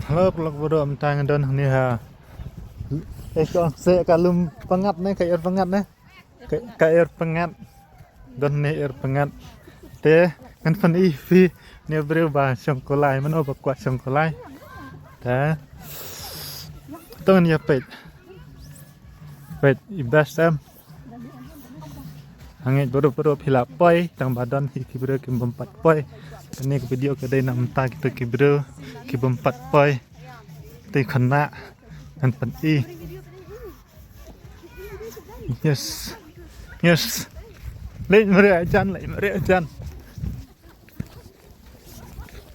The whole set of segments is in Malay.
Halo pelak bodoh mentang don ni ha. Kau se kalum pengat nih kayak air pengat nih. Kayak air pengat. Don ni air pengat. Te kan fan ivi ni berubah songkolai mana bakwa songkolai. Ta. Tuh ni pet. Pet ibas am. Hangit bodoh-bodoh hilap poi tang badan hi kibro kim bompat poi. Ini video kedai nak mentah kita kibro ki bompat poi. Ti kena kan pan i. Yes. Yes. Lên mরে ajan, lại mরে ajan.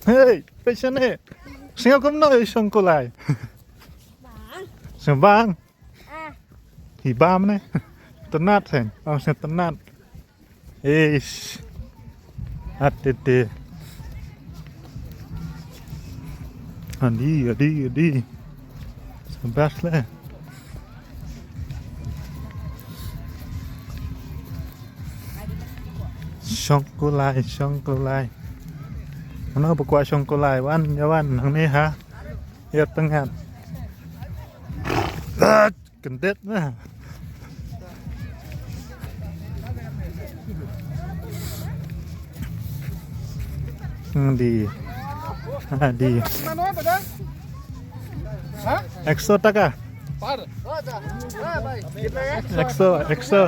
Hey, pesan ni. Singa kom no isong kulay. Sembang. Hibam ni. Tenat sen. Oh, sen tenat. Ish. Hati-hati. Adi. Sebas lah. Songkolai. Mana bakwa songkolai wan hang ni ha. Ya tengah. Kendet nah. Adi. Exo taka. Exo.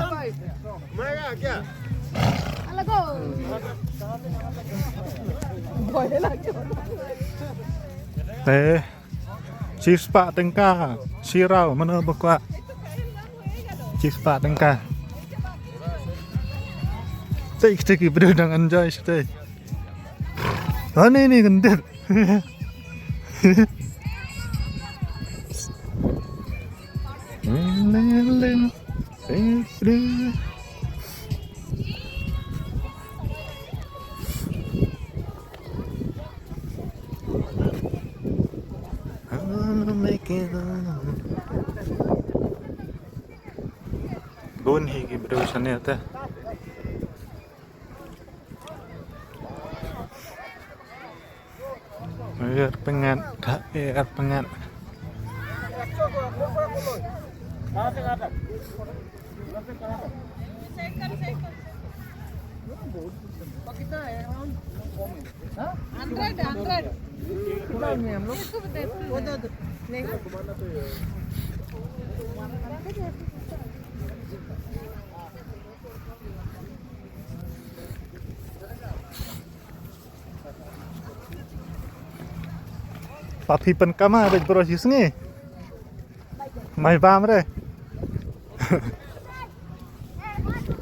Teh, cispa tengkah, sirau mana bakwa, cispa tengkah. Cek berdang enjoy stay. Oh ni gendet. Gun higi bro sana ta. Air pengat. Papi penkama ada proses ni. Mai bam re.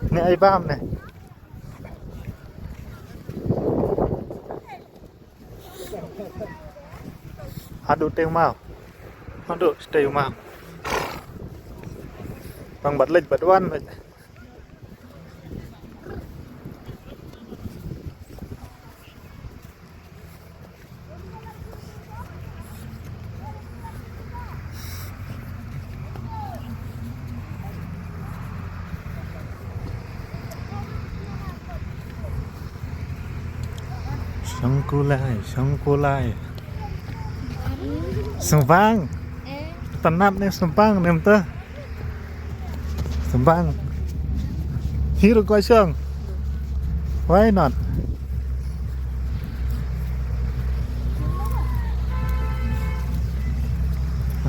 Ni ai bam ni. Aduh teng mau. Aduh stay mau. Bang bat lej bat wan. Songkolai. Sembang. Tenat ni sembang nem tu. Sembang. Hiru kosong. Why not?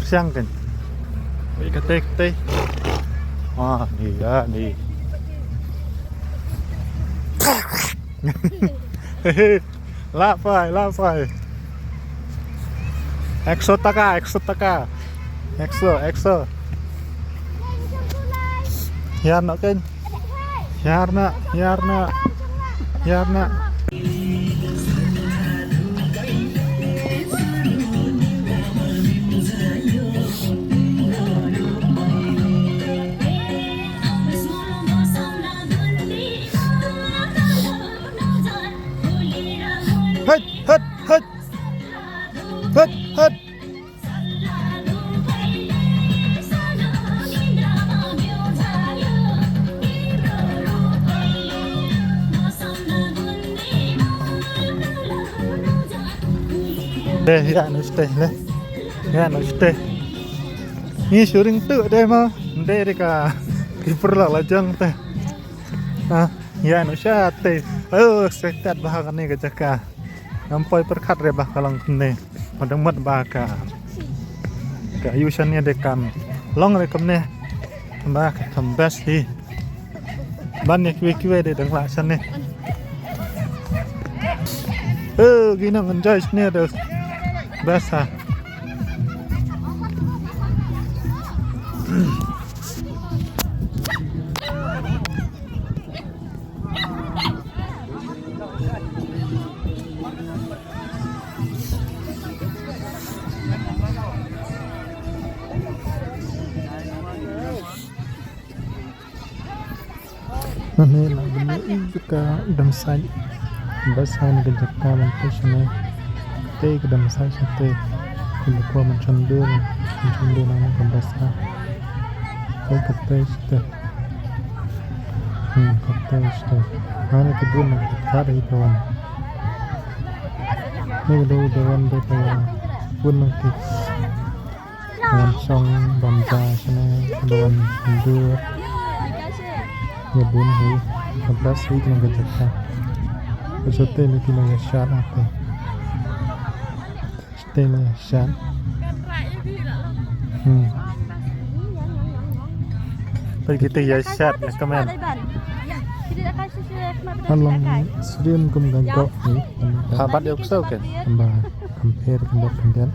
Siang kan. Kete. Ah, ni. La phai. Exo taka. Exo. Yarna kan. Yarna. Hut. Deh ya, stay. ya no ste ni syuring tu deh mah ndek deka kiper lah lajang teh ya no syate sektat bahagan ni kejaka nampai perkat re bah kalang kene padang mat baka ka ayusannya dekan long re kamne bah tambas hi ban nek kiwe de dang la san ne ginang enjoy sne de basa Nani lah beli juga dam sai basah ni kejaka mantusne te kedam sai sate kulo mancandur nama kembasa te kete sate kete sate mana kebun nak cari kawan ni dulu dewan beta pun nanti kawan song bangsa sana dewan mundur ngebun hi 11 week nang kejaka Sote ni kina ya shat apa? Sote ni shat. Pergi kita ya shat ya kemen. Along stream kum gangkok ni. Habat dia kusau kan? Tambah compare kemudian.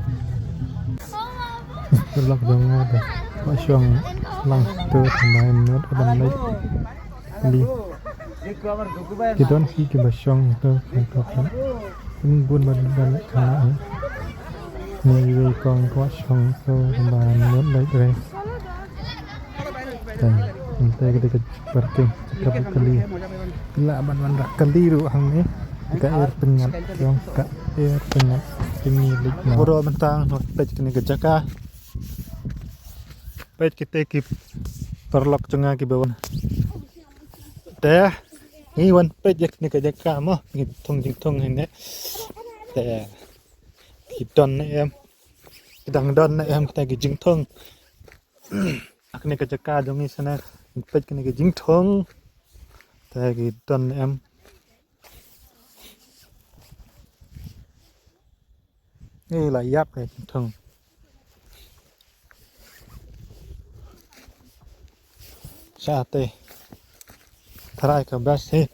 Terlak dong ada. Masyong lang tu tambah minut ada lagi. Li. Kita orang sih ke basyong tu kan pun ban kan ni we kong ko syong tu ban not like re dan kita kita parking cakap kali la ban rak kali ru hang ni ka air pengat yang ka air pengat ini lik boro mentang not page kini kejaka page kita ki perlok cenga ki bawon teh ni wan page ni kejaka mo ni thong ini teh hidon em kidang don em kita ki jing thong akne kejaka jong ni sana page kini ki jing thong teh ki don em ni là yap cái thong sa teh Try ke bas he.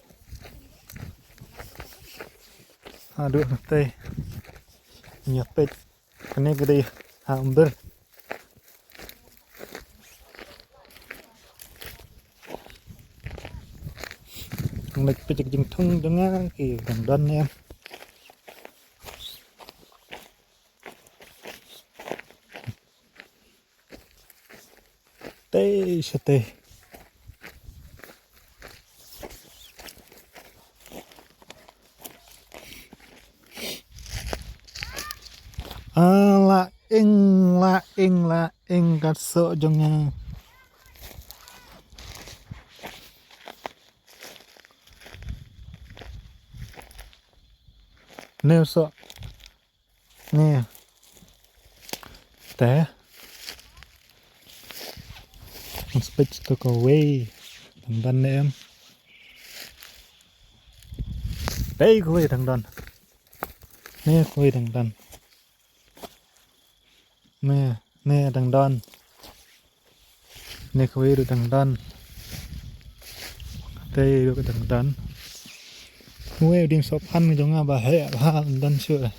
Aduh teh. Nyepet. Kene gede hampir. Ngek pecik jeng thung dengan ki dan em. Teh sate. La ing kat so jongnya nêu so nè té speech to go away thằng đan em đây quay thằng đan nè quay thằng đan nè thằng đan nè quay được thằng đan đây được thằng đan quay đi shop ăn giống như bà hệ bà đan sữa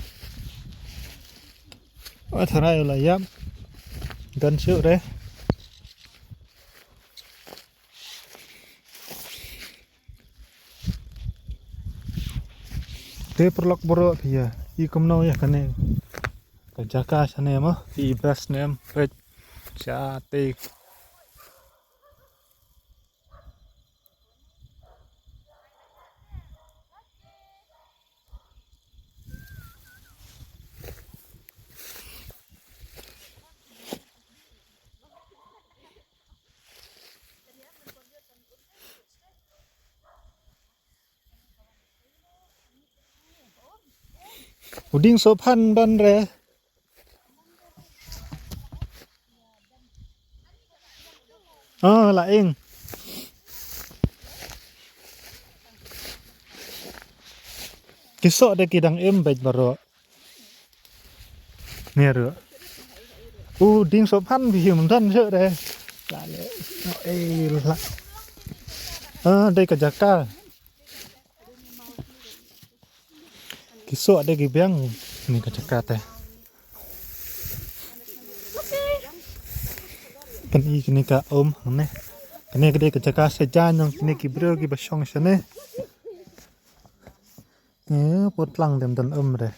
ở thằng này là yếm đan sữa đấy te perlok boro ya I komno ya kane kajaka sane mo I best name pet chate uding sopan ban re Là ing. Kisok deh kidang baik baru. Nih ru. Ding sopan bihim dan sih deh. Lah. Deh ke Jakal. Kisok deh gibiang nih ke Jakarta. Kan ini ka nih. Kini gede ke Jakarta sejan yang kini kibro ki basong sene. Potlang dem dan deh.